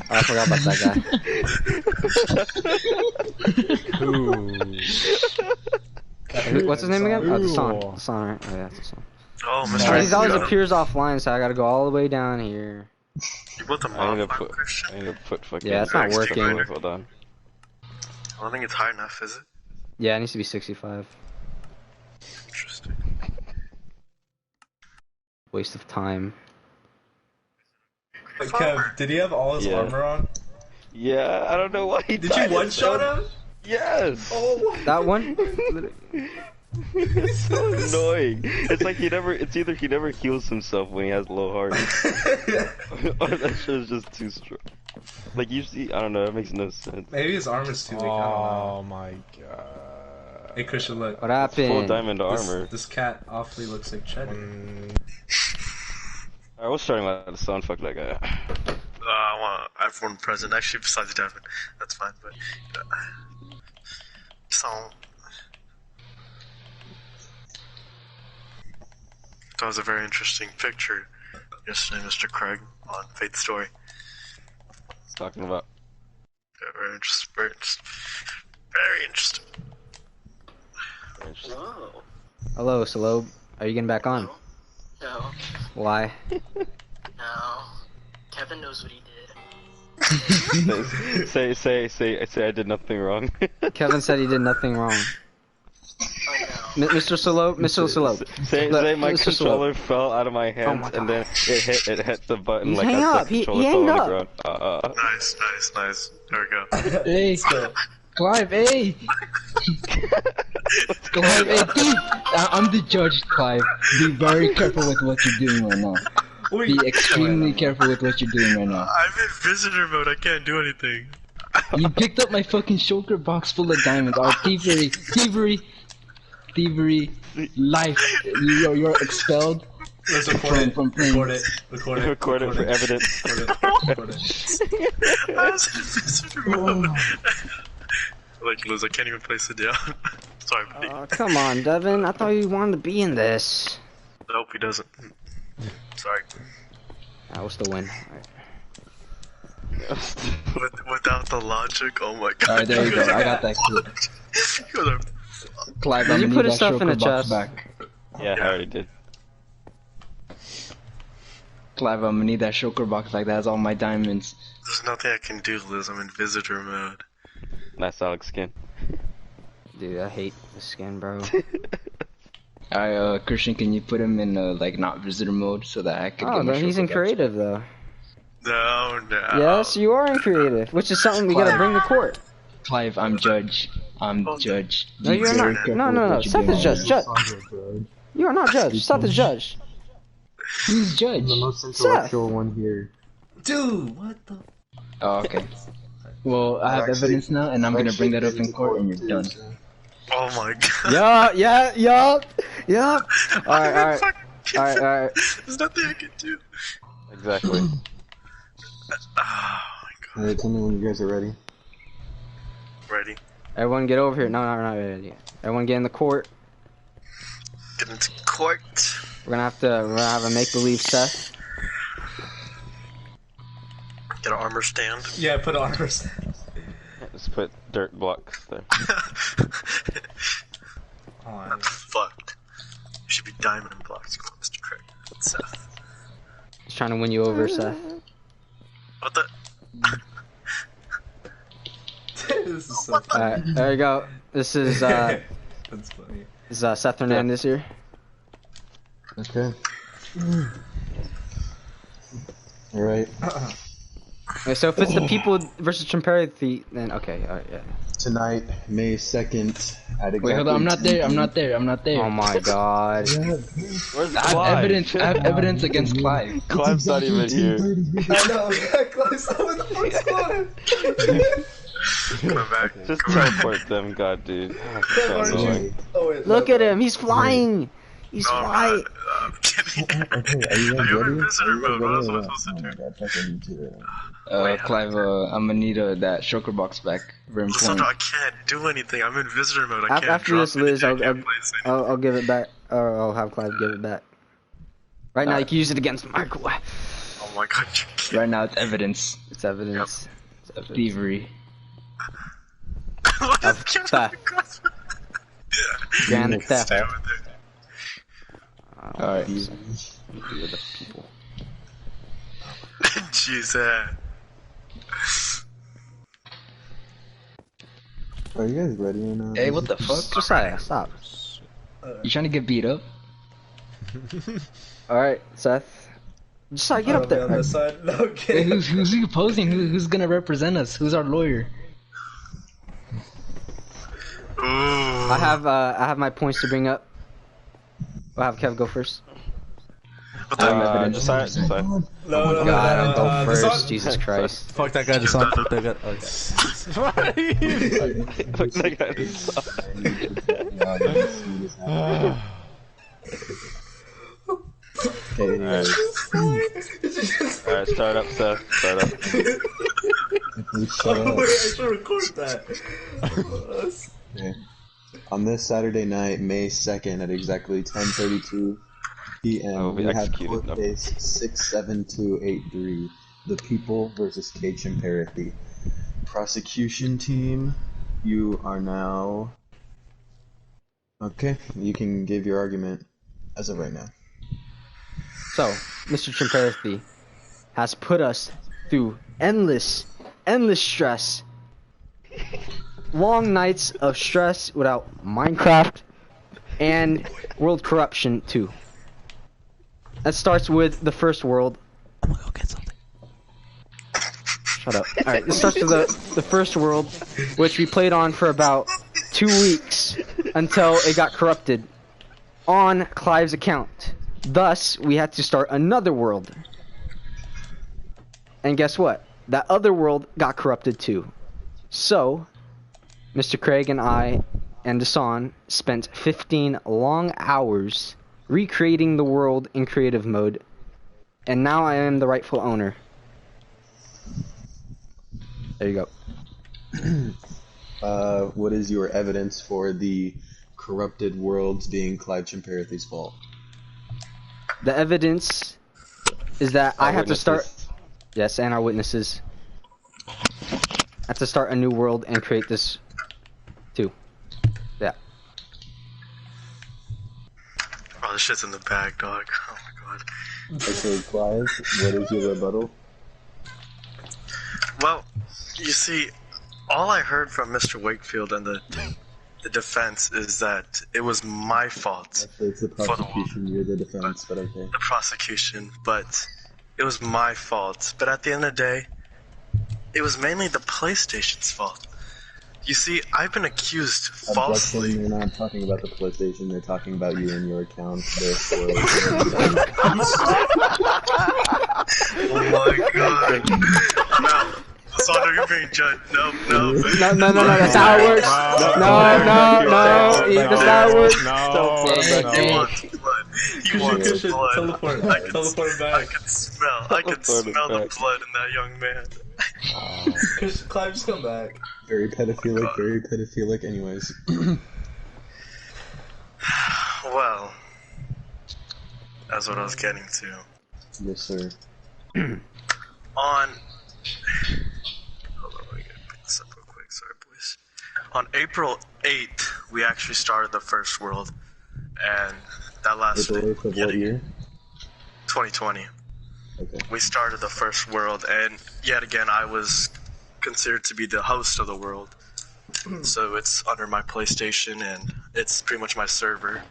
I forgot about that guy. Ooh. What's his name again? Oh, Desan. Desan, right? Oh, yeah, Desan. Oh, Oh, Mr. he always appears offline, so I gotta go all the way down here. You built a I need mob to farm, Christian? put fucking. Yeah, it's not working. Hold on. I don't think it's high enough, is it? Yeah, it needs to be 65. Interesting. Waste of time. Wait, Kev, did he have all his armor on? Yeah, I don't know why he Did you one-shot him? Yes! Oh, that one? It's so annoying. It's like it's either he never heals himself when he has low heart. Or that shit is just too strong. Like, you see, I don't know, that makes no sense. Maybe his armor's too weak, Oh my god. Hey, Christian, look. What happened? Full diamond armor. This cat awfully looks like Cheddar. I was starting like the sound, fuck that guy. I want iPhone present, actually, besides Devin. That's fine, but... So... That was a very interesting picture yesterday, Mr. Craig, on Faith Story. Talking about. Yeah, very interesting. Very interesting. Very interesting. Whoa. Hello, Salob. Are you getting back on? No. Why? No. Kevin knows what he did. say I did nothing wrong. Kevin said he did nothing wrong. Oh no. Mr. Slope, Mr. Slope. Say my Mr. controller fell out of my hands and then it hit the button like hang as up. the He controller hanged fell on up. the ground. Nice. There we go. Hey, Clive, hey! Clive, hey, dude! I'm the judge, Clive. Be very careful with what you're doing right now. Be extremely careful with what you're doing right now. I'm in visitor mode, I can't do anything. You picked up my fucking shulker box full of diamonds. Our thievery, life. You're expelled. Let's record from playing. Record it for evidence. I was in visitor mode. Like, Liz, I can't even place it down. Sorry, buddy. Come on, Devin. I thought you wanted to be in this. Nope, he doesn't. Sorry. I will still win. Without the logic, oh my god. Alright, there you go. I got that clue. Clive, Did I'm you gonna put need his that stuff in a shulker box chest? back. Yeah, I already did. Clive, I'm gonna need that shulker box back. That has all my diamonds. There's nothing I can do, Liz. I'm in visitor mode. Nice Alex skin. Dude, I hate the skin, bro. Alright, Christian, can you put him in like not visitor mode so that I can? Oh, then he's in creative though. No. Yes, you are in creative, which is something we gotta bring to court. Clive, I'm judge. I'm judge. No, you're not. No. Seth is judge. You are not judge. Seth is judge. Who's judge? The most Seth. intellectual one here. Dude, what the? Oh, okay. Well, I have evidence now, and I'm gonna bring that up in court, and you're done. Oh my god. Yup. Alright. There's nothing I can do. Exactly. Oh my god. Alright, tell me when you guys are ready. Ready? Everyone get over here. No, not ready yet. Everyone get in the court. Get into court. We're gonna have a make-believe Seth. Get an armor stand. Yeah, put armor stand. Just put dirt blocks there. That's fucked. You should be diamond blocks, Mr. Craig. That's Seth. He's trying to win you over, Seth. What the? This is so funny. Alright, there you go. This is That's funny. is Seth Hernandez here. Okay. Alright. Okay, so if it's the people versus Chemparathy, then okay, alright, yeah. Tonight, May 2nd, at exactly... Wait, hold on. I'm not there. Oh my god. Where's I have evidence against Clive. Clive's not even here. I know, Clive's not in the front squad. Come back. Just teleport them, god dude. So annoying. Look at him, he's flying! He's No, I'm flying! not. I'm kidding. Okay, are you guys You're ready? in visitor mode. What else am I Oh supposed to my do? god, fuck, I need to... Clive, I'm gonna need that shulker box back. Very important. Listen, I can't do anything. I'm in visitor mode. I can't After drop this, Liz, anything. I can't place anything. I'll give it back, or I'll have Clive give it back. Right now, you can use it against Michael. Oh my god. Right now, it's evidence. It's evidence. It's evidence. Thievery. What Of is Kevin theft. McCarthy? Grand theft. Stay over there. Alright. With the people. Jesus. Are you guys ready or not? Hey, what the fuck? Josiah, stop. You trying to get beat up? Alright, Seth. Josiah, get up there. On this side. No, Hey, kidding. who's he opposing? Who's gonna represent us? Who's our lawyer? Ooh. I have my points to bring up. I'll have Kev go first. What the Josiah. No, God, I'll go first. This Jesus Christ. Fuck that guy, Deshaun. Fuck that guy. Fuck that guy. Hey, Alright, start up, Seth. Start up. shut Oh, up. wait, I should record that. Okay. On this Saturday night, May 2nd, at exactly 10:32 p.m., Oh, we we have executed court case 67283, the people versus Chemparathy. Prosecution team, you are now... Okay, you can give your argument as of right now. So, Mr. Chemparathy has put us through endless stress. Long nights of stress without Minecraft and world corruption too. That starts with the first world. I'm gonna go get something. Shut up. Alright, it starts with the first world, which we played on for about 2 weeks until it got corrupted on Clive's account. Thus, we had to start another world. And guess what? That other world got corrupted too. So, Mr. Craig and I and Dasan spent 15 long hours recreating the world in creative mode. And now I am the rightful owner. There you go. What is your evidence for the corrupted worlds being Clive Chemparathy's fault? The evidence is that I have to start... Witnesses. Yes, and our witnesses. I have to start a new world and create this too. Yeah. Oh, this shit's in the bag, dog. Oh my god. Okay, Clive, what is your rebuttal? Well, you see, all I heard from Mr. Wakefield and the defense is that it was my fault. Actually, it's the prosecution, you're the defense, but okay. The prosecution, but it was my fault. But at the end of the day, it was mainly the PlayStation's fault. You see, I've been accused falsely. Objection, they're not talking about the PlayStation, they're talking about you and your account, therefore... Oh my god. No. Sandra, you're being judged. No. No, that's how it works. No, that's how it works. He wants blood. He wants blood. Teleport. Teleport I back. can smell the blood in that young man. Clive, just come back. Very pedophilic, anyways. Well, that's what I was getting to. Yes, sir. On. Hold on, let me pick this up real quick. Sorry, boys. On April 8th, we actually started the first world, and that lasted April 8th of what year? 2020. Okay. We started the first world, and yet again, I was considered to be the host of the world. So it's under my PlayStation, and it's pretty much my server,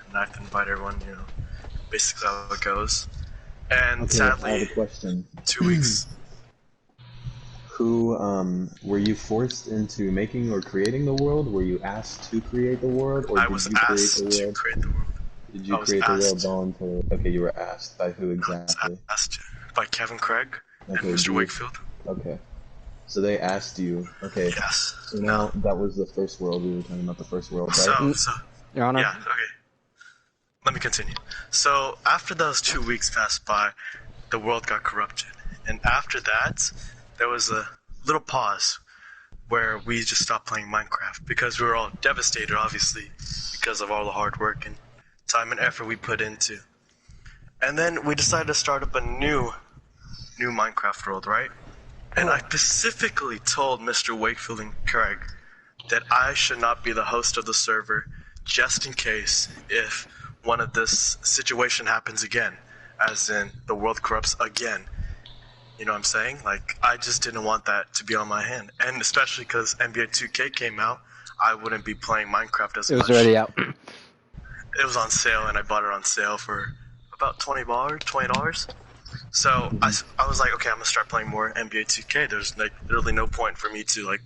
and I have to invite everyone, you know, basically how it goes. And Okay, I have sadly, a question. 2 weeks. Who, were you forced into making or creating the world? Were you asked to create the world, or I did was you create asked the to world? create the world. Did I you was create the world asked. voluntarily? Okay, you were asked. By who I was exactly? asked by Kevin Craig and Okay, Mr. you- Wakefield. Okay. So they asked you. Okay. Yes. So now, that was the first world. We were talking about the first world, right? So Your Honor. yeah, okay. Let me continue. So after those 2 weeks passed by, the world got corrupted, and after that, there was a little pause where we just stopped playing Minecraft because we were all devastated, obviously, because of all the hard work and time and effort we put into. And then we decided to start up a new new Minecraft world, right? And I specifically told Mr. Wakefield and Craig that I should not be the host of the server just in case if one of this situation happens again, as in the world corrupts again. You know what I'm saying? Like, I just didn't want that to be on my hand. And especially because NBA 2K came out, I wouldn't be playing Minecraft as much. It was already out. It was on sale, and I bought it on sale for about $20. So I was like, okay, I'm gonna start playing more NBA 2K. There's like literally no point for me to like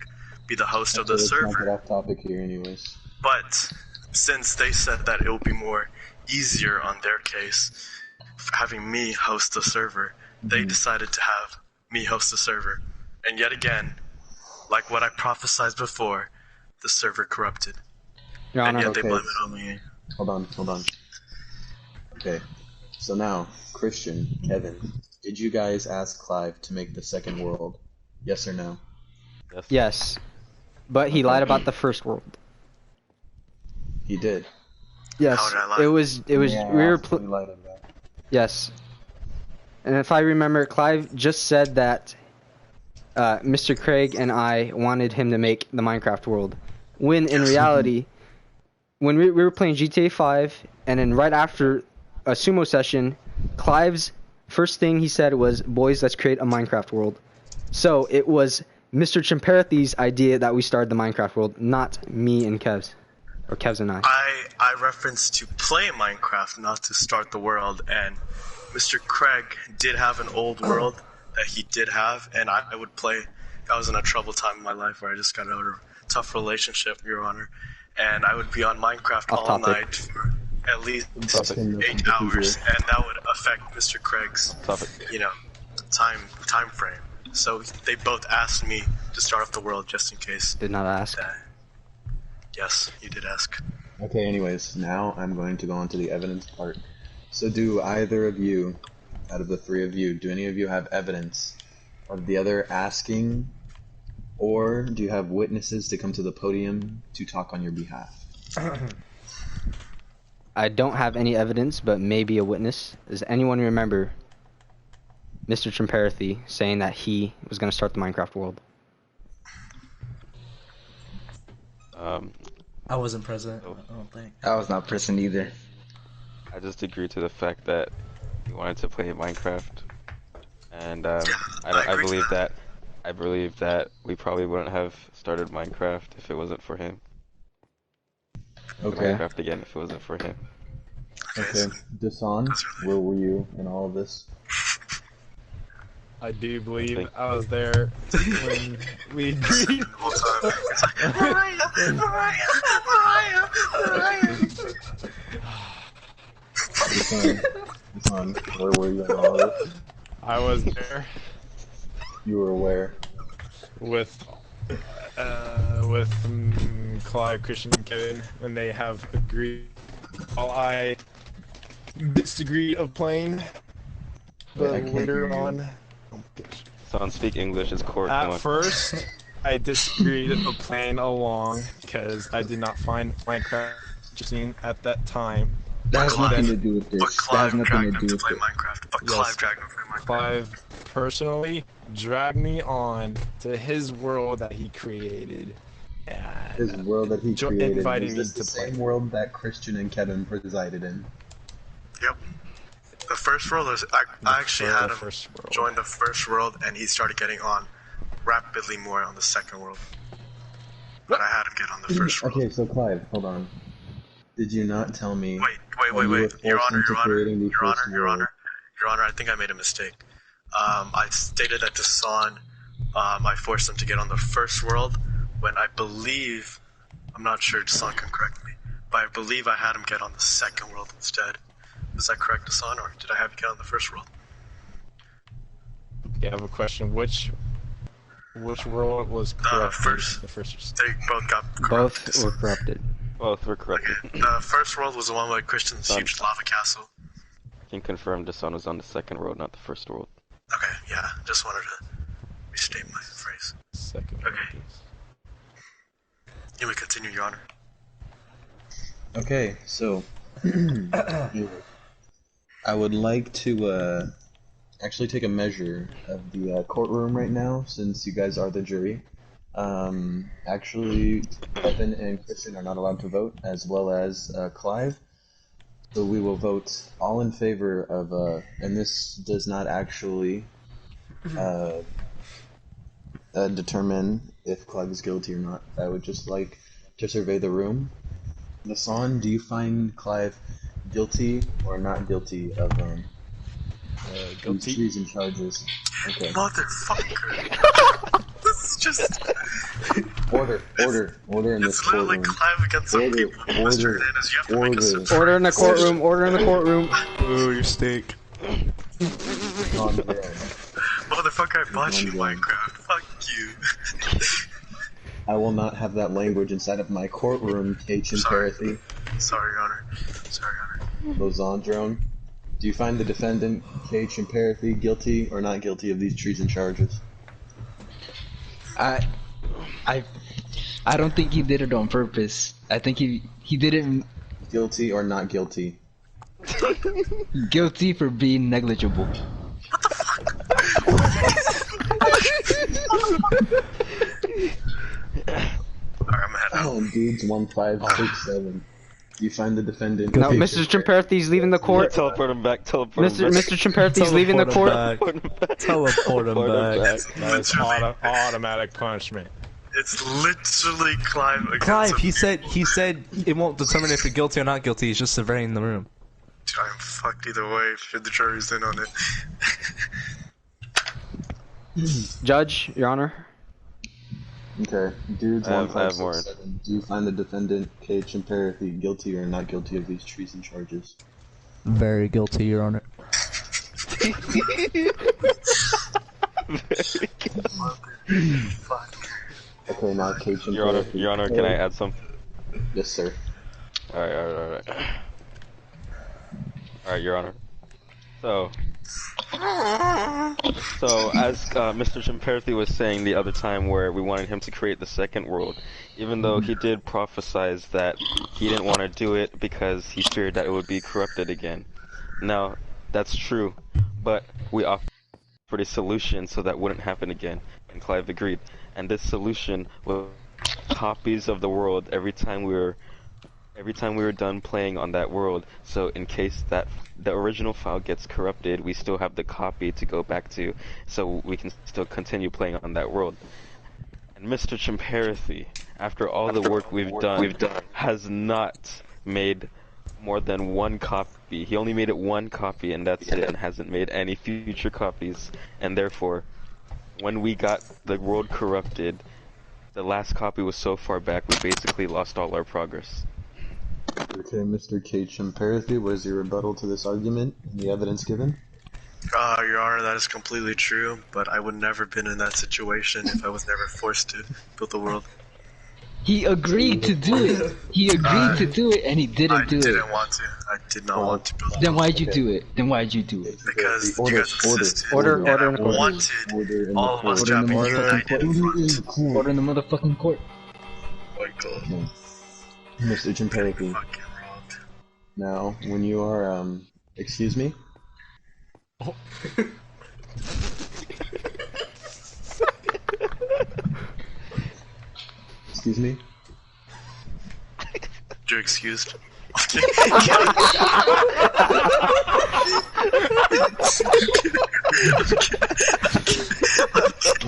be the host of the Let's not server. get off topic here, anyways. But since they said that it will be more easier on their case, having me host the server, they decided to have me host the server. And yet again, like what I prophesied before, the server corrupted. Your And Honor. yet they Okay. blame it on me. Hold on. Okay, so now, Christian, Kevin, did you guys ask Clive to make the second world? Yes or no? Yes. But he lied about the first world. He did. Yes. How did I lie? It was we were yes. And if I remember, Clive just said that Mr. Craig and I wanted him to make the Minecraft world. When in reality, when we were playing GTA 5, and then right after a sumo session, Clive's first thing he said was, "Boys, let's create a Minecraft world." So it was Mr. Chemparathy's idea that we started the Minecraft world, not me and Kev's. Or Kev's and I. I referenced to play Minecraft, not to start the world, and Mr. Craig did have an old world that he did have, and I would play. I was in a troubled time in my life where I just got out of a tough relationship, Your Honor, and I would be on Minecraft all night for at least 8 hours, and that would affect Mr. Craig's, time frame. So they both asked me to start off the world just in case. Did not ask. Yes, you did ask. Okay, anyways, now I'm going to go on to the evidence part. So do either of you, out of the three of you, do any of you have evidence of the other asking, or do you have witnesses to come to the podium to talk on your behalf? I don't have any evidence, but maybe a witness. Does anyone remember Mr. Chemparathy saying that he was going to start the Minecraft world? I wasn't present. I don't think. I was not present either. I just agree to the fact that he wanted to play Minecraft, and I agree believe to that. I believe that we probably wouldn't have started Minecraft if it wasn't for him. Okay. Minecraft again if it wasn't for him. Okay. Dasan, where were you in all of this? I do believe I was there when we agreed. The whole time. It's like, Mariah. Dasan, where were you in all of this? I was there You were aware. with Clive, Christian, and Kevin when they have agreed. While I disagreed of playing, but Wait, I can't later hear you. on, Someone speak English, it's court. come at on. first, I disagreed of playing along because I did not find Minecraft interesting at that time. That has nothing to do with But this. That has Clive nothing dragged to him do to with play it. Minecraft. But Yes. Clive dragged him to play Minecraft. Clive personally dragged me on to his world that he created. His And world that he created. inviting Is me this the to play. same world that Christian and Kevin presided in? Yep. The first world was I actually had him first world. join the first world, and he started getting on rapidly more on the second world. But I had him get on the first world. Okay, so Clive, hold on. Did you not tell me? Wait. when you were Your forced Honor, into Your Honor, creating the Your first Honor, Your world? Honor, Your Honor, I think I made a mistake. I stated that Dasan, I forced him to get on the first world when I believe, I'm not sure, Dasan can correct me, but I believe I had him get on the second world instead. Is that correct, Dasan, or did I have you get on the first world? Yeah, I have a question. Which world was corrupted? First. The first. They both got corrupted. Both were corrupted. Both were corrupted. The first world was the one with Christian's huge lava castle. I can confirm the sun was on the second world, not the first world. Okay, yeah, just wanted to restate my phrase. Second. Okay. You may continue, Your Honor. Okay, so I would like to actually take a measure of the courtroom right now, since you guys are the jury. Actually, Kevin and Christian are not allowed to vote, as well as Clive. So we will vote all in favor of, and this does not actually determine if Clive is guilty or not. I would just like to survey the room. Nassan, do you find Clive guilty or not guilty of these Guilty. treason charges? Okay. Motherfucker. This is just. Order in this It's literally courtroom. Clive against some people. Mr. Hernandez, you have to make a substantial Order in the courtroom. Order in the courtroom. Ooh, your steak. Motherfucker, I bought you Minecraft. Fuck you. I will not have that language inside of my courtroom, Chemparathy. Sorry, Your Honor. Sorry, Your Honor. Lozandrone, do you find the defendant, Chemparathy, guilty or not guilty of these treason charges? I don't think he did it on purpose. I think he did it Guilty or not guilty? guilty for being negligible. Oh, dudes, 1567. Do you find the defendant? No, Mr. Chemparathy's leaving the court. Teleport him back. Teleport him Mr. back. Mr. Chemparathy's leaving the court. Teleport him back. That's automatic punishment. It's literally Clive against Clive, some he people. said it won't determine if you're guilty or not guilty. He's just surveying the room. I'm fucked either way if the jury's in on it. Judge, Your Honor. Okay, dudes, I have more. 1567. Do you find the defendant, Chemparathy, guilty or not guilty of these treason charges? Very guilty, Your Honor. Okay, now Chemparathy. Your Honor, can I add some? Yes, sir. Alright. Alright, Your Honor. So as Mr. Chemparathy was saying the other time where we wanted him to create the second world, even though he did prophesize that he didn't want to do it because he feared that it would be corrupted again. Now, that's true, but we offered a solution so that wouldn't happen again, and Clive agreed. And this solution was copies of the world every time we were done playing on that world, so in case that the original file gets corrupted, we still have the copy to go back to, so we can still continue playing on that world. And Mr. Chemparathy, after all the work we've done, has not made more than one copy. He only made it one copy, and that's it, and hasn't made any future copies. And therefore, when we got the world corrupted, the last copy was so far back, we basically lost all our progress. Okay, Mr. Chemparathy, what is your rebuttal to this argument and the evidence given? Your Honor, that is completely true, but I would never been in that situation if I was never forced to build the world. He agreed to do it. He agreed to do it, and he didn't do it. I didn't want to. I did not want to build the Then world. why'd you do it? Because you guys insisted. Order in the and I court. wanted all of us Japanese to hide it in front. Order in the motherfucking court. Oh my god. Okay. Mr. Chemparathy, Fucking robbed. now, when you are, excuse me? Excuse me? You're excused.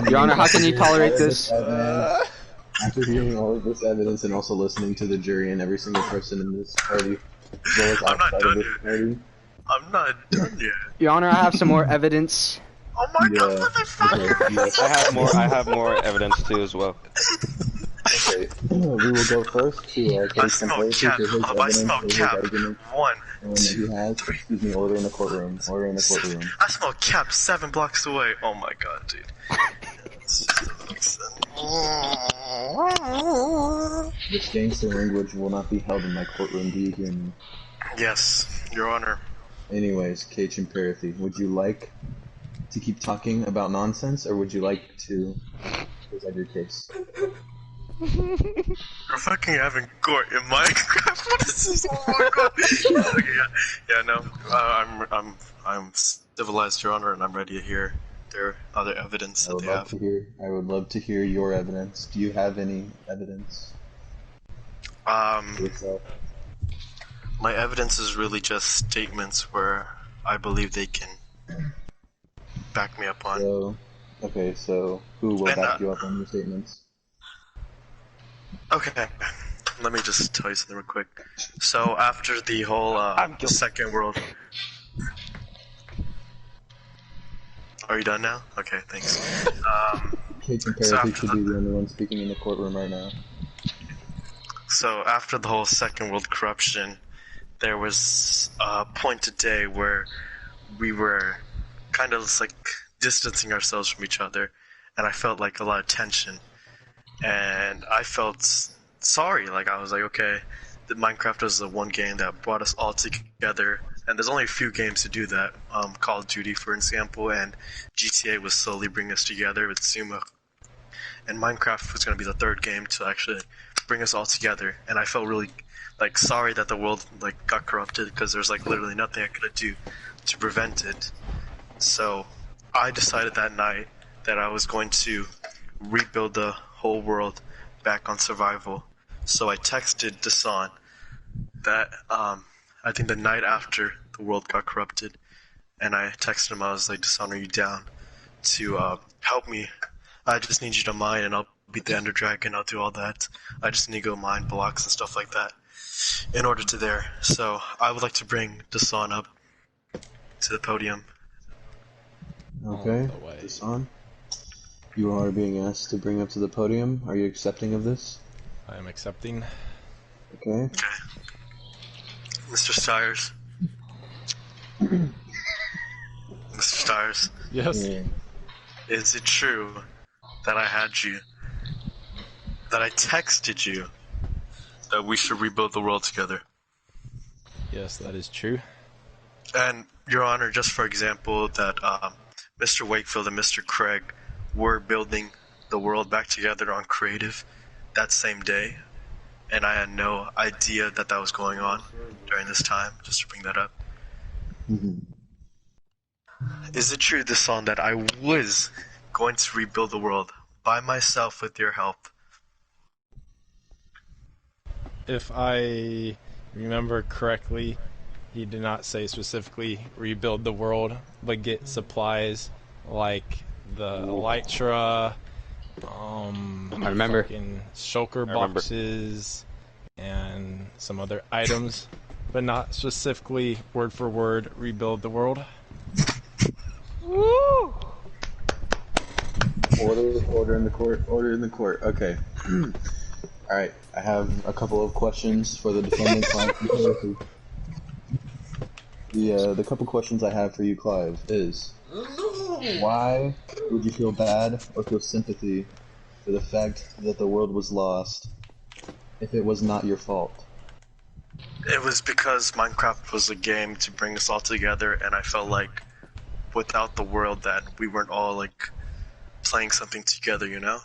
Your Honor, how can you tolerate this? After hearing all of this evidence and also listening to the jury and every single person in this party, as well as I'm not outside of done this yet. party, I'm not done yet. Your Honor, I have some more evidence. Oh my god, yeah, motherfucker! okay, I have more evidence too as well. okay. We will go first to I Case smell Chemparathy cap. for his I evidence, smell for his cap. argument, 1, and he has, excuse me, order in the courtroom, order in the courtroom. I smell cap 7 blocks away. Oh my god, dude. This gangster language will not be held in my courtroom, do you hear me? Yes, Your Honor. Anyways, Case Chemparathy, would you like to keep talking about nonsense, or would you like to present your case? You're fucking having court in Minecraft. What is this? Oh my god. Okay, yeah, no. I'm civilized, Your Honor, and I'm ready to hear their other evidence that they have. I would love to hear your evidence. Do you have any evidence? Yourself? My evidence is really just statements where I believe they can back me up on. So who will back you up on your statements? Okay, let me just tell you something real quick. So after the whole Second World... Are you done now? Okay, thanks. Chemparathy should be the only one speaking in the courtroom right now. So after the whole Second World corruption, there was a point today where we were kind of just like distancing ourselves from each other, and I felt like a lot of tension, and I felt sorry. Like I was like, okay, the Minecraft was the one game that brought us all together, and there's only a few games to do that. Call of Duty, for example, and GTA was slowly bringing us together with Suma, and Minecraft was going to be the third game to actually bring us all together. And I felt really like sorry that the world like got corrupted, because there's like literally nothing I could do to prevent it. So I decided that night that I was going to rebuild the whole world back on survival. So I texted Dasan that I think the night after the world got corrupted, and I texted him. I was like, Dasan, are you down to help me? I just need you to mine, and I'll beat the Ender Dragon. I'll do all that. I just need to go mine blocks and stuff like that in order to there. So I would like to bring Dasan up to the podium. Okay, Dasan, you are being asked to bring up to the podium. Are you accepting of this? I am accepting. Okay. Mr. Stires. Mr. Stires. Yes. Yeah. Is it true that I texted you that we should rebuild the world together? Yes, that is true. And, Your Honor, just for example, that Mr. Wakefield and Mr. Craig were building the world back together on creative that same day, and I had no idea that that was going on during this time, just to bring that up. Mm-hmm. Is it true, this song, that I was going to rebuild the world by myself with your help? If I remember correctly, he did not say specifically rebuild the world, but get supplies like the elytra, I remember. shulker boxes, and some other items, but not specifically word for word rebuild the world. Woo! Order in the court. Order in the court. Okay. Alright, I have a couple of questions for the defendant, Clive. The couple questions I have for you, Clive, is why would you feel bad or feel sympathy for the fact that the world was lost if it was not your fault? It was because Minecraft was a game to bring us all together, and I felt like without the world that we weren't all like playing something together, you know?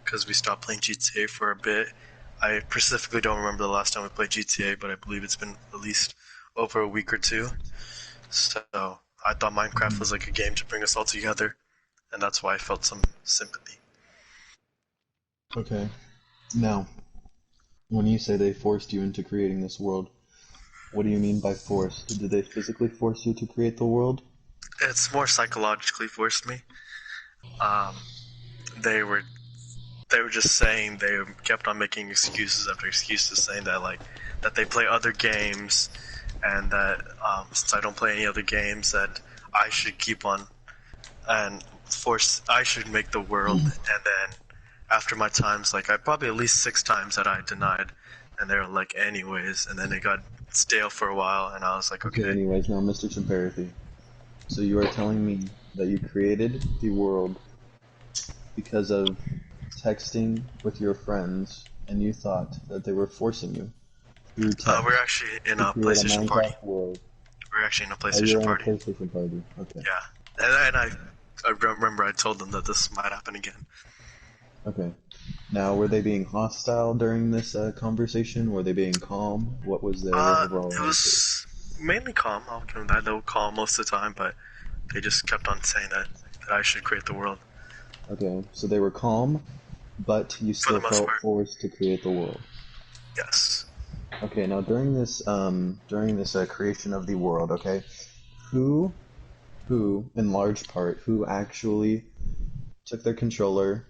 Because we stopped playing GTA for a bit. I specifically don't remember the last time we played GTA, but I believe it's been at least over a week or two. So I thought Minecraft was like a game to bring us all together, and that's why I felt some sympathy. Okay. Now, when you say they forced you into creating this world, what do you mean by forced? Did they physically force you to create the world? It's more psychologically forced me. They were just saying, they kept on making excuses after excuses, saying that like that they play other games, and that since I don't play any other games, that I should keep on and I should make the world. And then after my times, like I probably at least 6 times that I denied, and they were like, anyways, and then it got stale for a while, and I was like, okay. Anyways, now Mr. Chemparathy, so you are telling me that you created the world because of texting with your friends, and you thought that they were forcing you through text. We're actually in a PlayStation party. World. We're actually in a PlayStation party. PlayStation party. Okay. Yeah, and I remember I told them that this might happen again. Okay. Now, were they being hostile during this conversation? Were they being calm? What was their overall? It was mainly calm. I'll give them that. They were calm most of the time, but They just kept on saying that I should create the world. Okay, so they were calm, but you For still the most felt part. forced to create the world. Yes. Okay, now during this creation of the world, okay, who, in large part, who actually took their controller,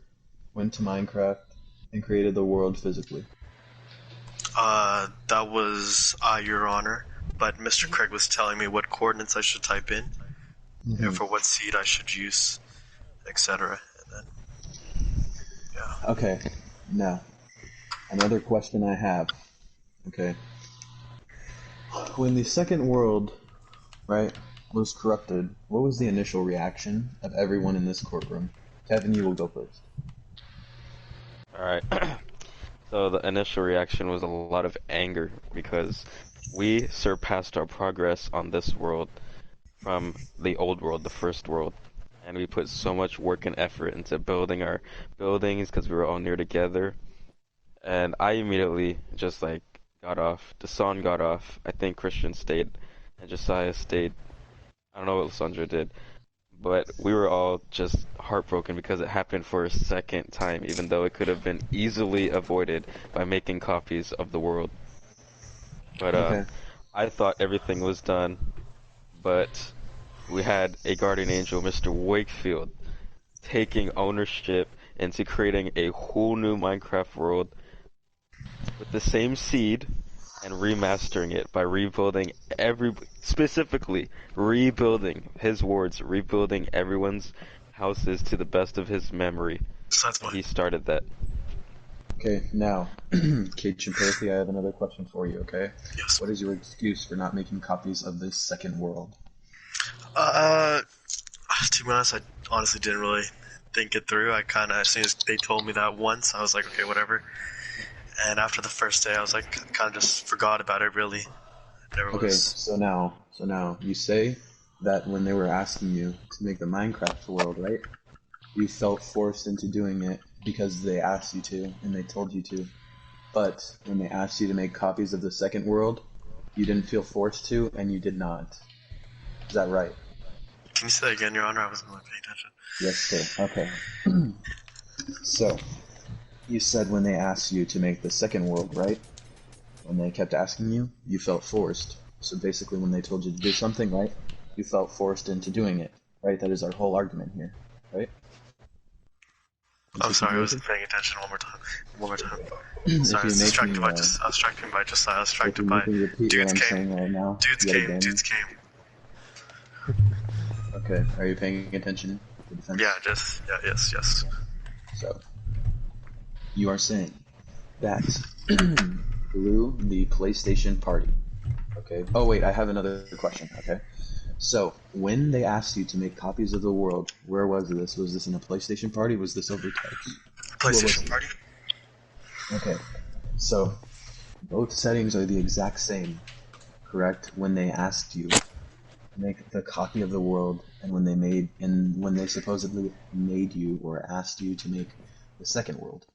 went to Minecraft, and created the world physically? That was Your Honor. But Mr. Craig was telling me what coordinates I should type in, and for what seed I should use, etc. And then, yeah. Okay, now, another question I have, okay. When the second world, right, was corrupted, what was the initial reaction of everyone in this courtroom? Kevin, you will go first. Alright. So the initial reaction was a lot of anger because we surpassed our progress on this world from the old world, the first world. And we put so much work and effort into building our buildings because we were all near together. And I immediately just like got off. Dasan got off. I think Christian stayed. And Josiah stayed. I don't know what Lysandra did. But we were all just heartbroken because it happened for a second time, even though it could have been easily avoided by making copies of the world. But Okay. I thought everything was done, but we had a guardian angel, Mr. Wakefield, taking ownership into creating a whole new Minecraft world with the same seed and remastering it by rebuilding specifically rebuilding his words, rebuilding everyone's houses to the best of his memory. So that's And what. he started that. Okay, now, Kate Chemparathy, I have another question for you, okay? Yes. What is your excuse for not making copies of this second world? To be honest, I honestly didn't really think it through. I kind of, as soon as they told me that once, I was like, okay, whatever. And after the first day, I was like, kind of just forgot about it, really. Okay, so now, you say that when they were asking you to make the Minecraft world, right? You felt forced into doing it because they asked you to, and they told you to. But when they asked you to make copies of the second world, you didn't feel forced to, and you did not. Is that right? Can you say that again, Your Honor? I wasn't really paying attention. Yes, sir. Okay. So, you said when they asked you to make the second world, right? When they kept asking you, you felt forced. So basically when they told you to do something, right? You felt forced into doing it, right? That is our whole argument here, right? I'm sorry, I wasn't paying attention. One more time. If Sorry, I you was make distracted me, by just. I was distracted by just. I was if distracted you by. make me repeat Dudes what I'm came. saying right now, Dudes yet came. again. Dudes came. Okay, are you paying attention to the defense? Yeah, just. Yeah, yes. So, you are saying that through the PlayStation party, okay? Oh wait, I have another question, okay? So, when they asked you to make copies of the world, where was this? Was this in a PlayStation party? Was this over text? PlayStation party. Okay, so both settings are the exact same, correct? When they asked you to make the copy of the world, and when they supposedly made you or asked you to make the second world.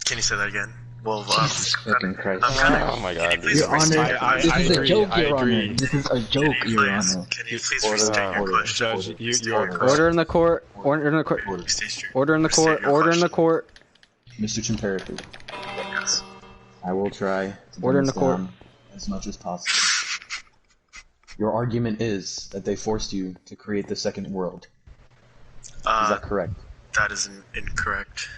Can you say that again? Well, Jesus fucking Christ. Oh my God, dude. Your Honor, I this is a agree, joke, I Your Honor. agree. This is a joke, Your Honor. Can you please restate your question? Judge, you are correct. Order in the court. Order in the court. Order in the court. Order in the court. Mr. Chemparathy, Yes. I will try to Order in bring the this court. down as much as possible. Your argument is that they forced you to create the second world. Is that correct? That is incorrect.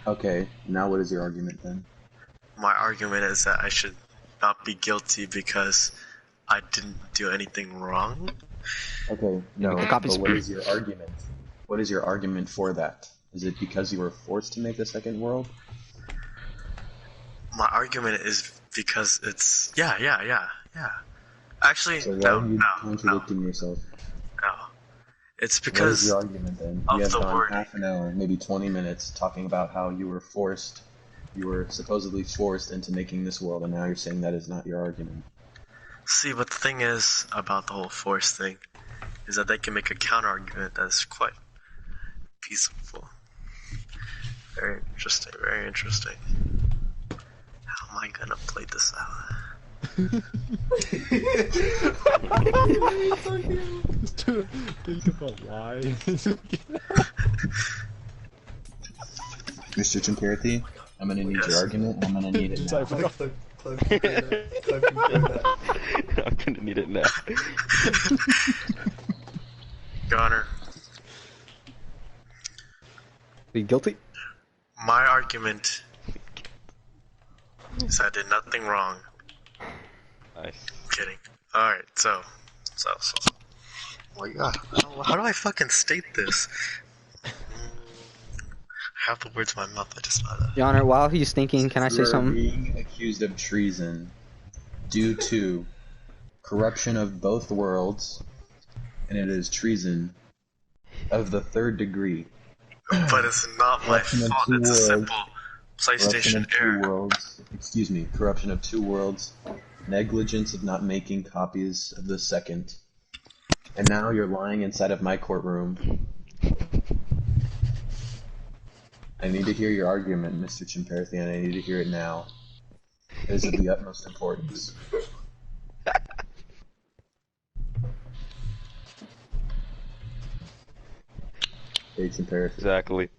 Okay, now what is your argument then? My argument is that I should not be guilty because I didn't do anything wrong. Okay, no, Make the copies. but what is your argument? What is your argument for that? Is it because you were forced to make the second world? My argument is because it's yeah. Actually, So why are you no. contradicting yourself? It's What is because your argument then? of You have the gone wording. half an hour, maybe 20 minutes, talking about how you were supposedly forced into making this world, and now you're saying that is not your argument. See, but the thing is about the whole force thing is that they can make a counter argument that's quite peaceful. Very interesting. How am I gonna play this out? Think about why. Mr. Chemparathy, I'm gonna need your argument. I'm gonna need it now. I'm gonna need it now. Your Honor, Be guilty? my argument is I did nothing wrong. Nice. I'm kidding. Alright, so. Oh my god. How do I fucking state this? I have the words in my mouth, I just Your Honor, while he's thinking, can I say You are something? being accused of treason due to corruption of both worlds, and it is treason of the 3rd degree. But it's not my Corruption of fault, two it's a worlds. simple Corruption PlayStation of 2 error. worlds. Excuse me. Corruption of 2 worlds. Negligence of not making copies of the 2nd. And now you're lying inside of my courtroom. I need to hear your argument, Mr. Chemparathy, and I need to hear it now. It is of the utmost importance. Hey, Chemparathy. Exactly.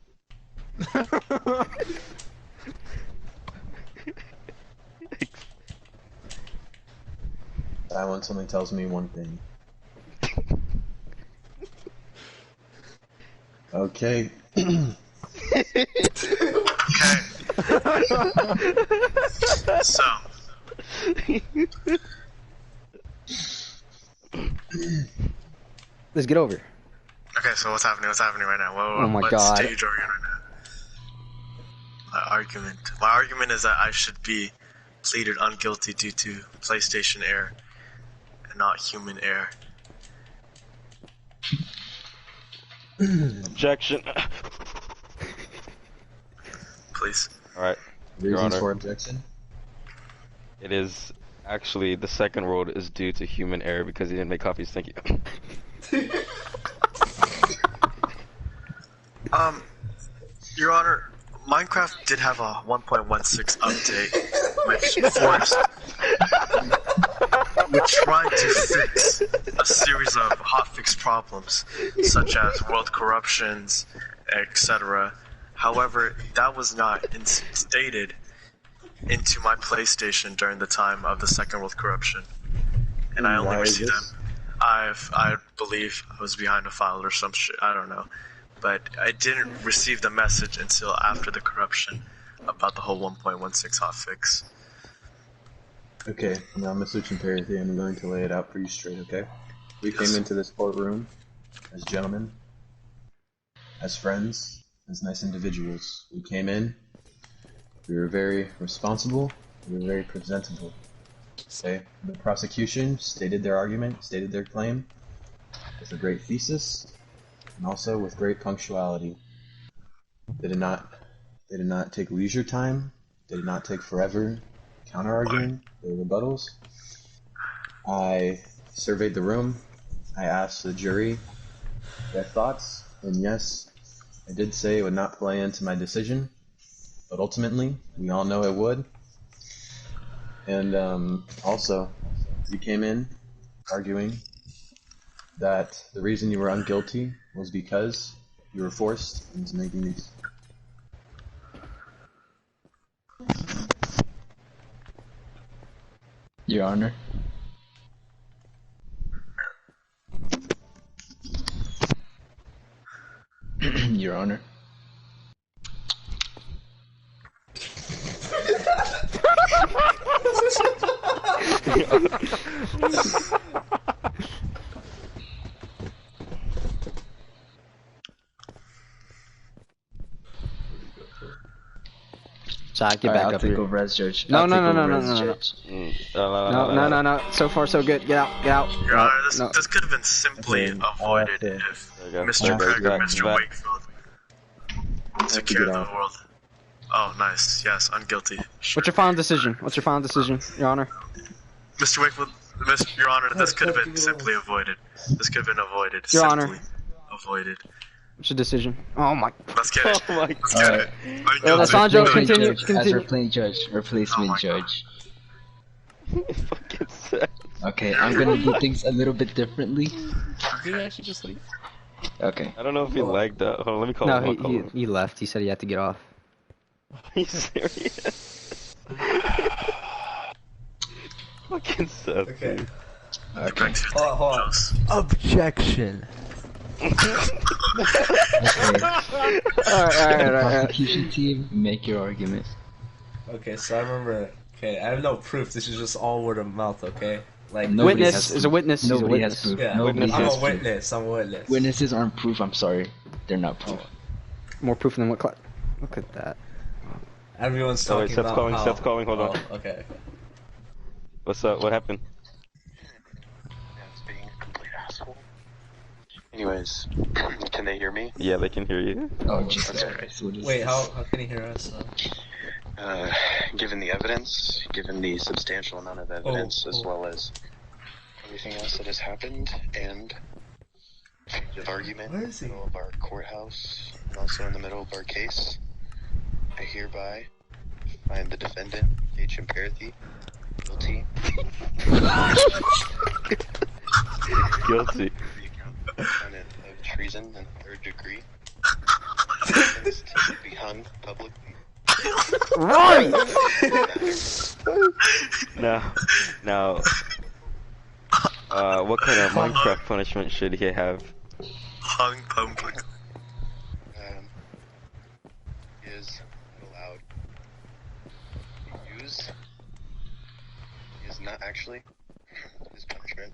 Silence only tells me one thing. Okay. So, Let's get over. okay, so what's happening? What's happening right now? Oh my what God. stage are we in right now? My argument is that I should be pleaded unguilty due to PlayStation error and not human error. Objection. Please. Alright. Your Reasons Honor. for objection? It is actually the 2nd world is due to human error because he didn't make copies. Thank you. Your Honor, Minecraft did have a 1.16 update, which tried to fix a series of hotfix problems, such as world corruptions, etc. However, that was not instated into my PlayStation during the time of the 2nd world corruption, and I only Why is received this? them. I believe I was behind a file or some shit. I don't know. But I didn't receive the message until after the corruption about the whole 1.16 hotfix. Okay, now Mr. Chemparathy, I'm going to lay it out for you straight, okay? We came into this courtroom as gentlemen, as friends, as nice individuals. We came in, we were very responsible, we were very presentable. Okay, the prosecution stated their argument, stated their claim, with a great thesis, and also with great punctuality. They did not take leisure time, they did not take forever counter-arguing their rebuttals. I surveyed the room, I asked the jury their thoughts, and yes, I did say it would not play into my decision, but ultimately, we all know it would. And also, you came in arguing that the reason you were unguilty was because you were forced into making these. Your Honor. Your Honor. Zach, get Alright, back I'll up take here. over as judge. No, I'll no, take no, over no, as no, no, no. judge. No. So far, so good. Get out, get out. Your Honor, No. this could have been simply Okay, avoided okay. if There you go. Mr. Back, Craig or back, Mr. back. Wakefield to secured get the out. world. Oh, nice. Yes, unguilty. Sure. What's your final decision? What's your final decision, Your Honor? Mr. Wakefield, Your Honor, this could have been simply avoided. This could have been avoided. Your simply Honor. avoided. What's your decision? Oh my. Let's get it. Oh my Let's get it. Well, Unguilty. Alessandro, Replacement continue, judge, as continue. replacement judge. Oh Replacement my God. judge. Fucking sad. Okay, I'm gonna do things a little bit differently. Did you actually just leave? Okay. I don't know if he lagged out. Hold on, let me call him. No, I'll call him. he left. He said he had to get off. He's serious. Fucking Seth. Okay. Dude. Okay. Hold on. Objection. Okay. Alright. Prosecution team, make your argument. Okay, so I remember. Okay, I have no proof. This is just all word of mouth. Okay, like Nobody Witness has is a witness. He's a Nobody has witness. proof. Yeah, Nobody I'm has a proof. witness. I'm a witness. Witnesses aren't proof. I'm sorry, they're not proof. More proof than what? Look at that. Everyone's Oh, wait, talking Seth's about calling. how... Seth's calling. Hold on. Oh, okay. What's up? What happened? That's being a complete asshole. Anyways, can they hear me? Yeah, they can hear you. Oh Jesus Okay. Christ! What is Wait, this? how can he hear us? Given the evidence, given the substantial amount of evidence, as oh. well as everything else that has happened, and the argument in Where the is he? middle of our courthouse, and also in the middle of our case, I hereby find the defendant, Chemparathy, guilty. Guilty. Count of treason in third degree. Sentenced to be hung publicly. Right! Now, what kind of Minecraft punishment should he have? Hung public. He is allowed to use. He is not actually. His punishment.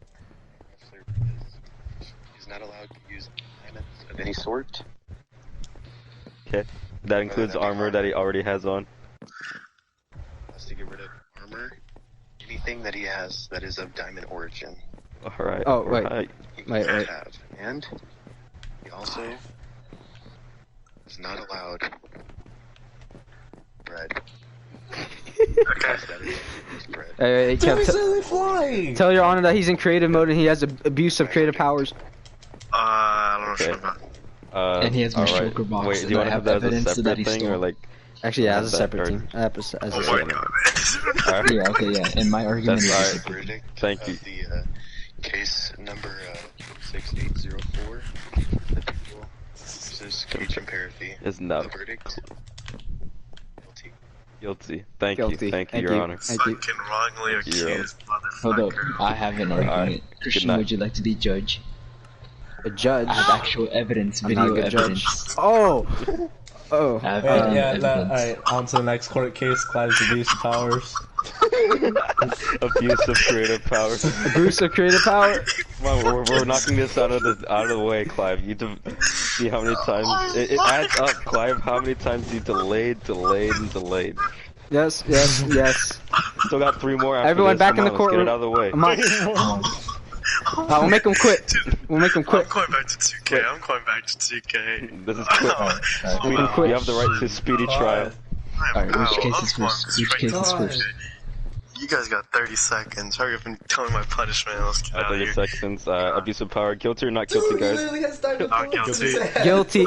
He's not allowed to use diamonds of any sort. Okay, that includes armor that he already has on. Has to get rid of armor. Anything that he has that is of diamond origin. All right. Oh, wait. Right. He Wait. cannot have. And he also is not allowed bread. That is bread. Hey, He's flying! tell your honor that he's in creative mode and he has abuse of creative powers. I don't know Okay. shit about. And he has my alright. shulker box, Wait, do and you I want to have have that as a evidence that separate he thing, stole. or like? Actually, yeah, as a That separate or- team. As a Oh my separate. god. Alright. Yeah, okay, yeah. And my argument That's is alright. separate. Verdict Thank you. of the case number 6804. The people versus Chemparathy. Is no. The verdict. Guilty. Guilty. Thank Guilty. you. Thank you, Thank Your you. Honor. Thank you. Fucking wrongly You're- accused Hold up, motherfucker. I have an argument. Alright, Christian, night. would you like to be judge? A judge. I have actual evidence, I'm not a video good evidence. judge. Oh. I have Wait, video yeah, evidence. alright, on to the next court case, Clive's abuse of powers. Abuse of creative power. Abuse of creative power. Come on, we're knocking this out of the way, Clive. You see how many times it adds up, Clive. How many times you delayed. Yes. Still got 3 more. After Everyone this. back Come in the on, let's get courtroom. it out of the way. We'll make him quit. We'll make him I'm quit. going back to 2K. I'm going back to 2K. This is quick. Make him quit. You have the right to speedy trial. Alright, which Ow, case I'm is going first? Which straight case is to first? 2K. You guys got 30 seconds. Hurry up and tell me my punishment. Let's get out of 30 here. seconds. Abuse of power. Guilty or not guilty, Dude, he guys? literally has diamond Not bullets. guilty. Guilty.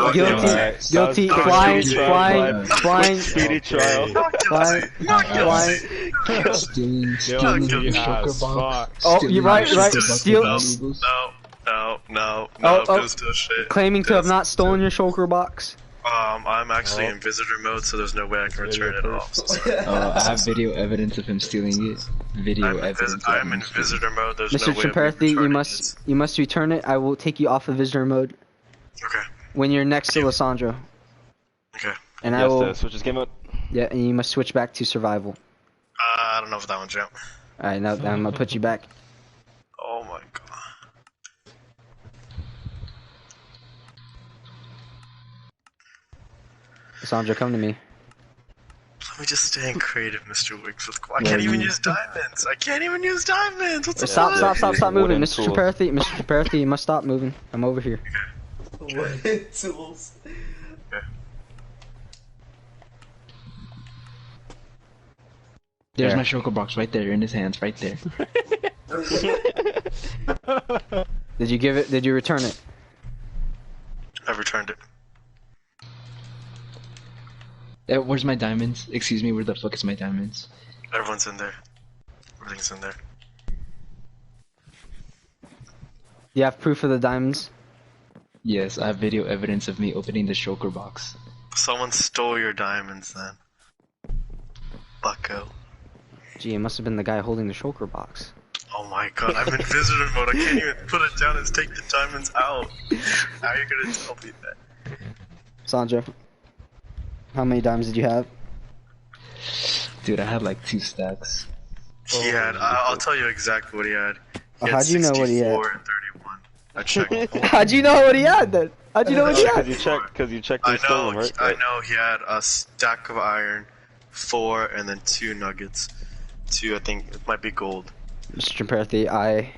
Alright, Flying. speedy trial. Flying. Stealing guilty. your shulker box. Oh, Stealing you're right, your right. shulker box Steal- valuables. No. Oh. Don't do shit. Claiming to have not stolen your shulker box. I'm actually in visitor mode, so there's no way I can return it off. So sorry. I have video evidence of him stealing it. Video evidence. of I'm him in stealing it. visitor mode. There's Mr. no way of Chemparathy, you returning must return it. I will take you off of visitor mode it. Okay. when you're next to Lissandro. Okay. And I Yes, will. switch this game up. Yeah, and you must switch back to survival. I don't know if that one's out. Alright, now I'm gonna put you back. Oh my god. Lissandro, come to me. Let me just stay in creative, Mr. Wiggs. I can't even use diamonds. What's the Stop moving. Wooden Mr. tools. Chemparathy, you must stop moving. I'm over here. What tools? There's There. my shulker box right there in his hands, right there. Did you give it? Did you return it? I've returned it. Where's my diamonds? Excuse me, where the fuck is my diamonds? Everyone's in there. Everything's in there. You have proof of the diamonds? Yes, I have video evidence of me opening the shulker box. Someone stole your diamonds then. Bucko. Gee, it must have been the guy holding the shulker box. Oh my god, I'm in visitor mode. I can't even put it down and take the diamonds out. How are you gonna tell me that? Sandra, how many diamonds did you have? Dude, I had like 2 stacks. He had, I'll tell you exactly what he had. He had How'd you know what he had? 64 and 31. I checked. How'd you know what he had then? How'd you know what he had? Because you checked and stole them, right? I know he had a stack of iron, 4, and then 2 nuggets. 2, I think it might be gold. Mr. Chemparathy, I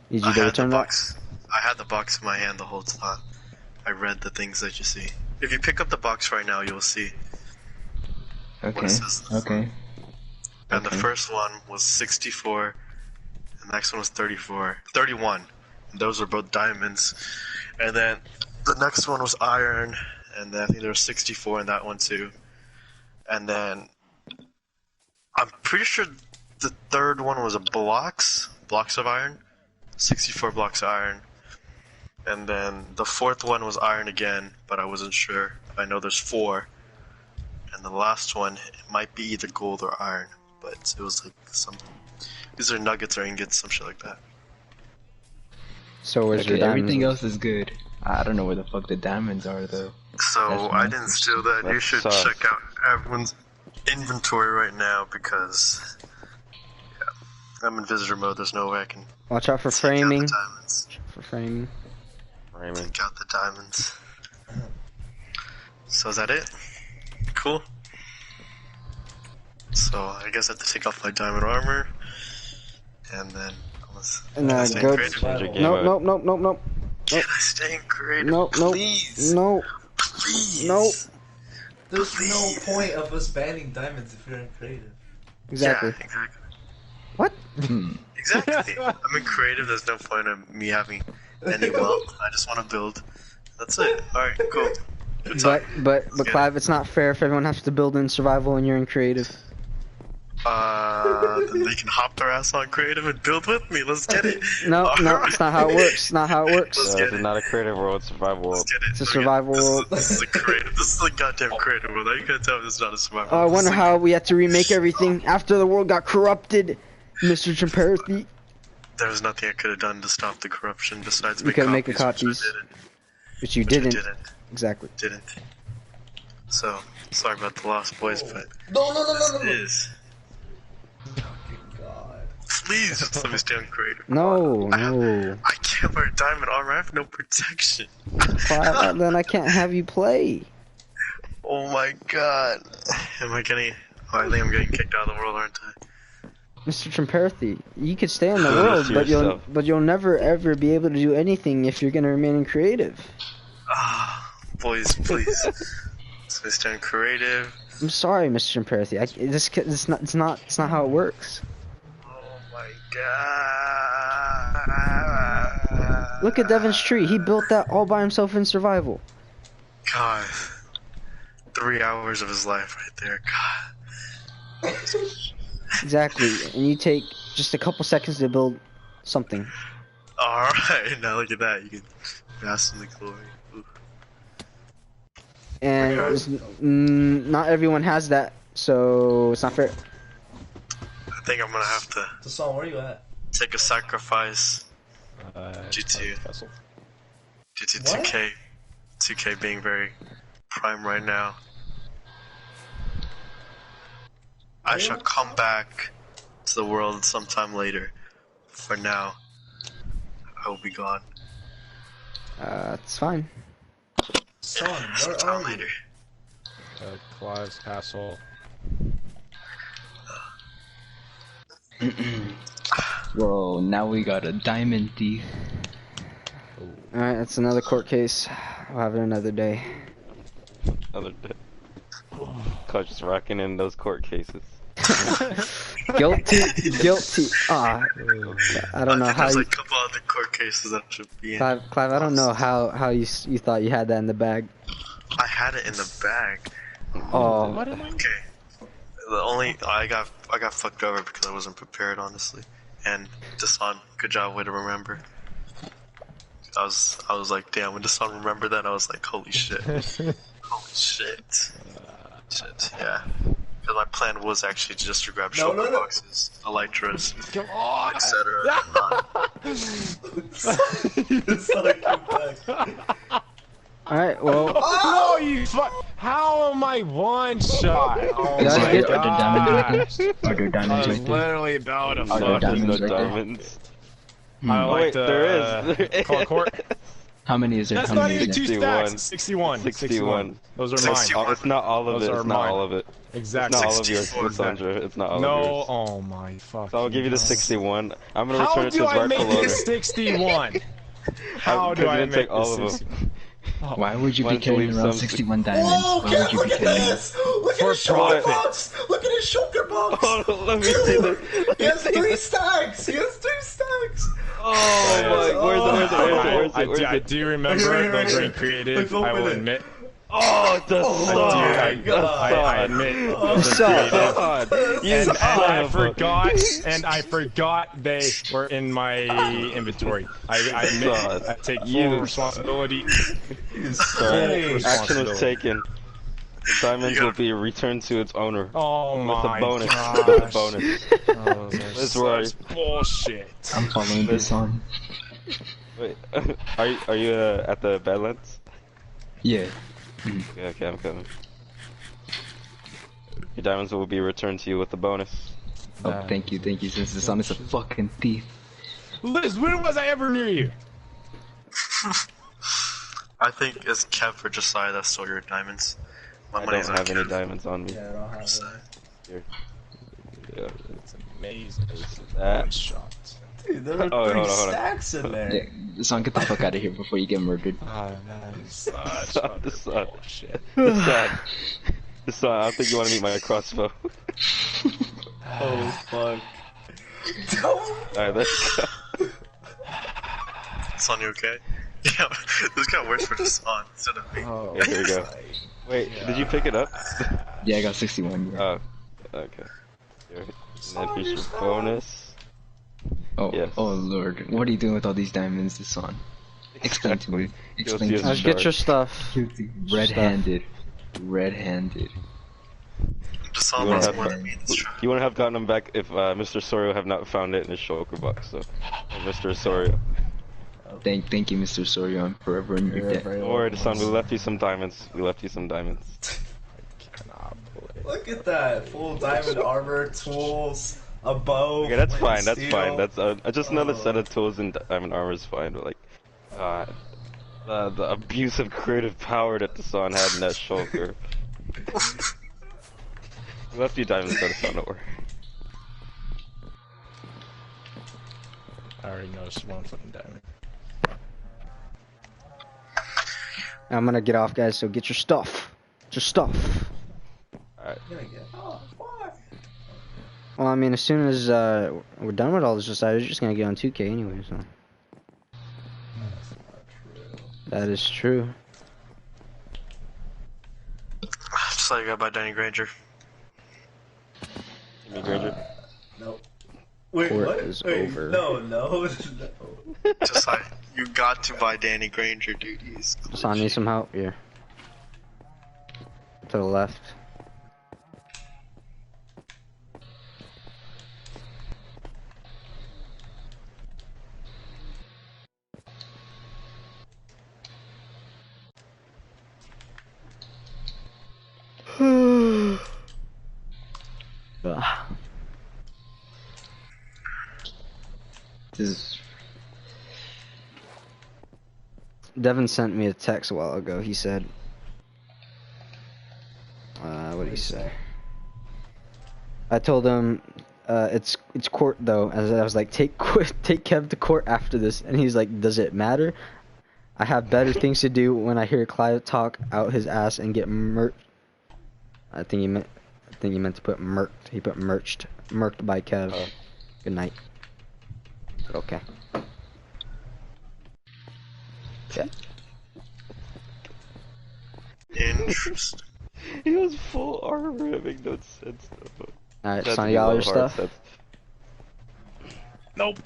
need you to return that. I had the box in my hand the whole time. I read the things that you see. If you pick up the box right now, you'll see. Okay. Okay. And the first one was 64, and the next one was 31. And those were both diamonds. And then the next one was iron, and then I think there was 64 in that one too. And then I'm pretty sure the third one was blocks of iron, 64 blocks of iron. And then the fourth one was iron again, but I wasn't sure. I know there's 4. And the last one, it might be either gold or iron, but it was like some, these are nuggets or ingots, some shit like that. So where's your diamonds? Everything else is good. I don't know where the fuck the diamonds are though. So I didn't steal that. You should check out everyone's inventory right now because I'm in visitor mode. There's no way I can. Watch out for framing. For framing. Take out the diamonds. So is that it? Cool. So I guess I have to take off my diamond armor, and then go. Nope. Can I stay in creative? Nope. Please. Nope. Please. Nope. There's no point of us banning diamonds if you're in creative. Exactly. Yeah, exactly. What? Exactly. I'm in creative. There's no point of me having any wealth. I just want to build. That's it. All right. Cool. But Clive, it's not fair if everyone has to build in survival and you're in creative. Then they can hop their ass on creative and build with me. Let's get it. No, it's not how it works. It's not how it works. This is not a creative world, it's a survival world. It's a survival world. This is a creative. This is a goddamn creative world. How you gonna tell me this is not a survival I world? wonder how we had to remake everything after the world got corrupted, Mr. Chemparathy. There was nothing I could have done to stop the corruption besides You could make copies, which you didn't. Exactly. Didn't. So sorry about the lost boys, but No. is. Please just let me stay on creative. No. I can't wear diamond armor. I have no protection. Clive, then I can't have you play. Oh my god. Am I getting? Oh, I think I'm getting kicked out of the world, aren't I? Mr. Chemparathy, you could stay in the world, but you'll never ever be able to do anything if you're gonna remain in creative. Ah, boys, please. Let me stay on creative. I'm sorry, Mr. Chemparathy. It's not how it works. Oh my god. Look at Devin's tree. He built that all by himself in survival. God. 3 hours of his life right there. God. Exactly. And you take just a couple seconds to build something. Alright, now look at that. You can bask in the glory. Ooh. And not everyone has that, so it's not fair. I think I'm gonna have to. Hassan, where are you at? Take a sacrifice. Due to 2K being very prime right now. I shall come back to the world sometime later. For now, I will be gone. It's fine. Son, where Sometime are you? later. Clive's castle. Whoa, now we got a diamond thief. Alright, that's another court case. We'll have it another day. Another day. Coach just rocking in those court cases. Guilty. I don't know how There's you... like a couple other court cases that should be in. Clive, I don't know how you thought you had that in the bag. I had it in the bag. Oh. Okay. The only I got fucked over because I wasn't prepared, honestly. And Dasan, good job, way to remember. I was like, damn. When Dasan remembered that, I was like, holy shit, holy shit, shit, yeah. Because my plan was actually just to grab shulker boxes, elytras, etc. Alright, well. Oh, you fuck! How am I one shot? Oh Guys, my get- gosh! Are there I diamonds was right there? literally about to Are there fucking. diamonds no right there? diamonds. I like Wait, to there is. call court. How many is there? That's How not many even is two there? stacks. 61. 61. Those are mine. 61. It's not all of Those it. are It's not mine. all of it. Exactly. It's not all of yours, 64. Cassandra. It's not all of No, yours. oh my fuck. So I'll give you the 61. I'm gonna How return it to do its I rightful make owner. it 61? How do Because I you didn't make take all this of 61? them. Why would you Why be don't you carrying leave around some- 61 diamonds? Why would you Look be at carrying this! Look For at his shulker profit. box! Look at his shulker box! Oh, let me see this. He has 3 stacks! He has 3 stacks! Oh my, where's I it? do remember those were creative. Let's I open will it. admit. Oh, the my sun! God. I admit those You are suck. creative. You And I son forgot, they were in my inventory. I admit, I take full responsibility. Sorry, Full action was taken. The diamonds will be returned to its owner. Oh With my a bonus. gosh. With a bonus. Oh, That's right. such bullshit. I'm following this on. Wait, are you at the Badlands? Yeah. Okay, I'm coming. Your diamonds will be returned to you with a bonus. Oh, thank you, since the sun is a fucking thief. Liz, when was I ever near you? I think it's Kev or Josiah that stole your diamonds. My I money's don't on have any Kev. diamonds on me. Yeah, I don't have Josiah. Here. Yeah. It's amazing. That. One shot. Dude, there are Oh, 3 hold on. stacks in there. Yeah, son, get the fuck out of here before you get murdered. Ah, that is such The sun. bullshit. The sun. The sun. I don't think you want to meet my crossbow. Oh, fuck. Alright, let's go. Son, you okay? Yeah, this got worse for Dasan instead of me. Oh, Okay, here we go. Wait, did you pick it up? Yeah, I got 61. Yeah. Oh, okay. Here. And then here's your bonus. Oh, yes. oh lord. What are you doing with all these diamonds, this on? Explain to me. Explain Guilty to as me. Let's get your stuff. Guilty. Red-handed. Red-handed. Dasan You wants wanna more have- than me in this trial. You wouldn't have gotten them back if Mr. Sorio have not found it in his shulker box, so. Mr. Sorio. Thank you, Mr. Sorio. I'm forever in your debt. Don't worry, son, we left you some diamonds. cannot believe. Look at that. Full diamond armor, tools, a bow. Okay, that's flint fine, steel. That's just another set of tools and diamond armor is fine, but like, the abuse of creative power that the son had in that shulker. We left you diamonds at the sun, don't worry. I already noticed one fucking diamond. I'm gonna get off, guys, so get your stuff. Get your stuff. Alright. Well, I mean, as soon as we're done with all this, I was just gonna get on 2K anyway, so. That is true. Just like I got by Danny Granger. Give me Granger. Nope. Wait, Court what? is Wait, over. No. Just like you got to buy Danny Granger, dude. He's So I need some help here. To the left. Ugh. This is Devin sent me a text a while ago. He said, what did he say? I told him, it's court though. As I was like, take Kev to court after this, and he's like, does it matter? I have better things to do when I hear Clive talk out his ass and get murked. I think he meant to put murked. He put murked by Kev. Good night. Okay. Yeah. interesting. He was full armor. It made no sense. Alright, Had to Son, be you got all low your hard stuff? sets. Nope.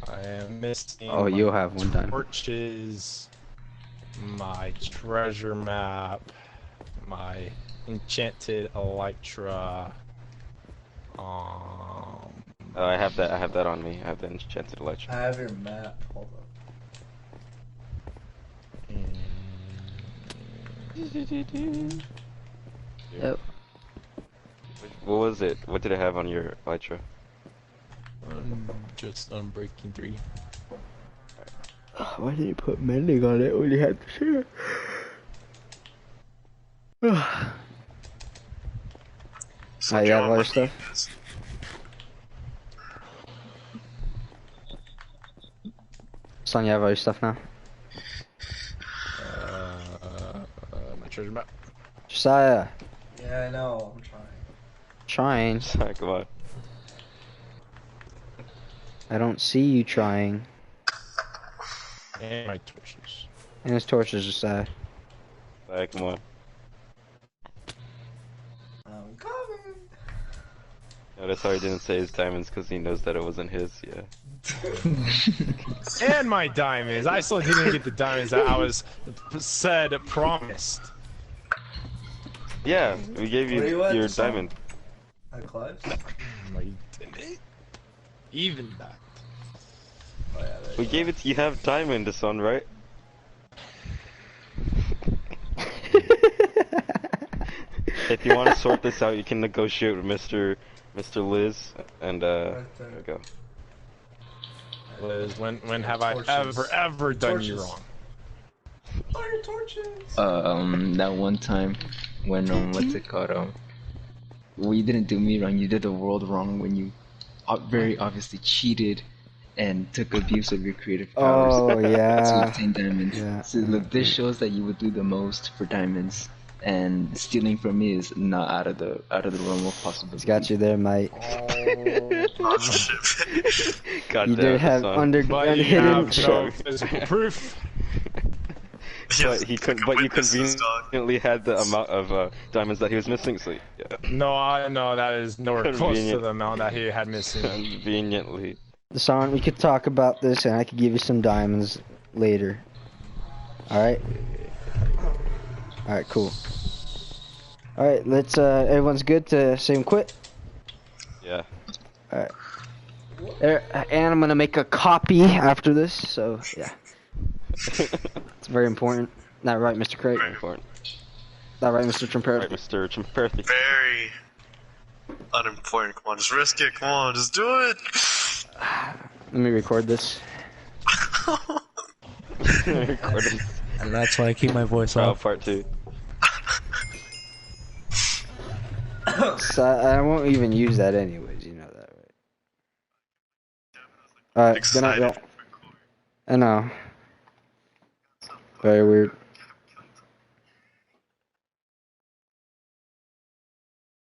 I am missing. Oh, you'll have one done. Torches, my treasure map, my enchanted elytra. Oh, I have that. I have that on me. I have the enchanted I electric. have your map. Hold up. Yep. What was it? What did it have on your elytra? Just Unbreaking 3. Why did you put mending on it when you had the share? So You do have want all your my stuff? weakness? Son, you have all your stuff now? My treasure map. Josiah, Yeah, I know. I'm trying. trying. Sorry, come on. I don't see you trying. And my torches. And his torches, Josiah. Sorry, come on. I'm coming. Notice how he didn't say his diamonds because he knows that it wasn't his. Yeah. And my diamonds. I still didn't get the diamonds that I was promised. Yeah, we gave you Where you at, your son? diamond. At Clive's? No, you didn't. Even that. Oh, yeah, there We you gave go. it to you. Have diamond, son, right? If you want to sort this out, you can negotiate with Mr. Liz, and Right there there. we go. Liz, when have I Torches. ever done you Torches. wrong? Oh, your torches! That one time when what's it called? Well, you didn't do me wrong. You did the world wrong when you very obviously cheated and took abuse of your creative powers Oh, to yeah. obtain diamonds. Yeah. So look, this shows that you would do the most for diamonds, and stealing from me is not out of the realm of possibility. He's got you there, mate. Oh shit. God You damn did it, have son. But you hidden have no shit. physical proof. But he could, but you witnesses, dog. conveniently had the amount of diamonds that he was missing. So yeah, No, I know that is nowhere close to Convenient. the amount that he had missing. conveniently. Son, we could talk about this and I could give you some diamonds later. Alright? Alright, cool. Alright, let's, everyone's good to say and quit? Yeah. Alright. And I'm gonna make a copy after this, so, yeah. It's very important. Not right, Mr. Craig? Very important. Not right, Mr. Chemparathy? Right, Mr. Chemparathy. Very unimportant. Come on, just risk it. Come on, just do it. Let me record this. Recording. And that's why I keep my voice Trial off. part 2. So I won't even use that anyways, you know that, right? Alright, good night, y'all. I know. Very weird.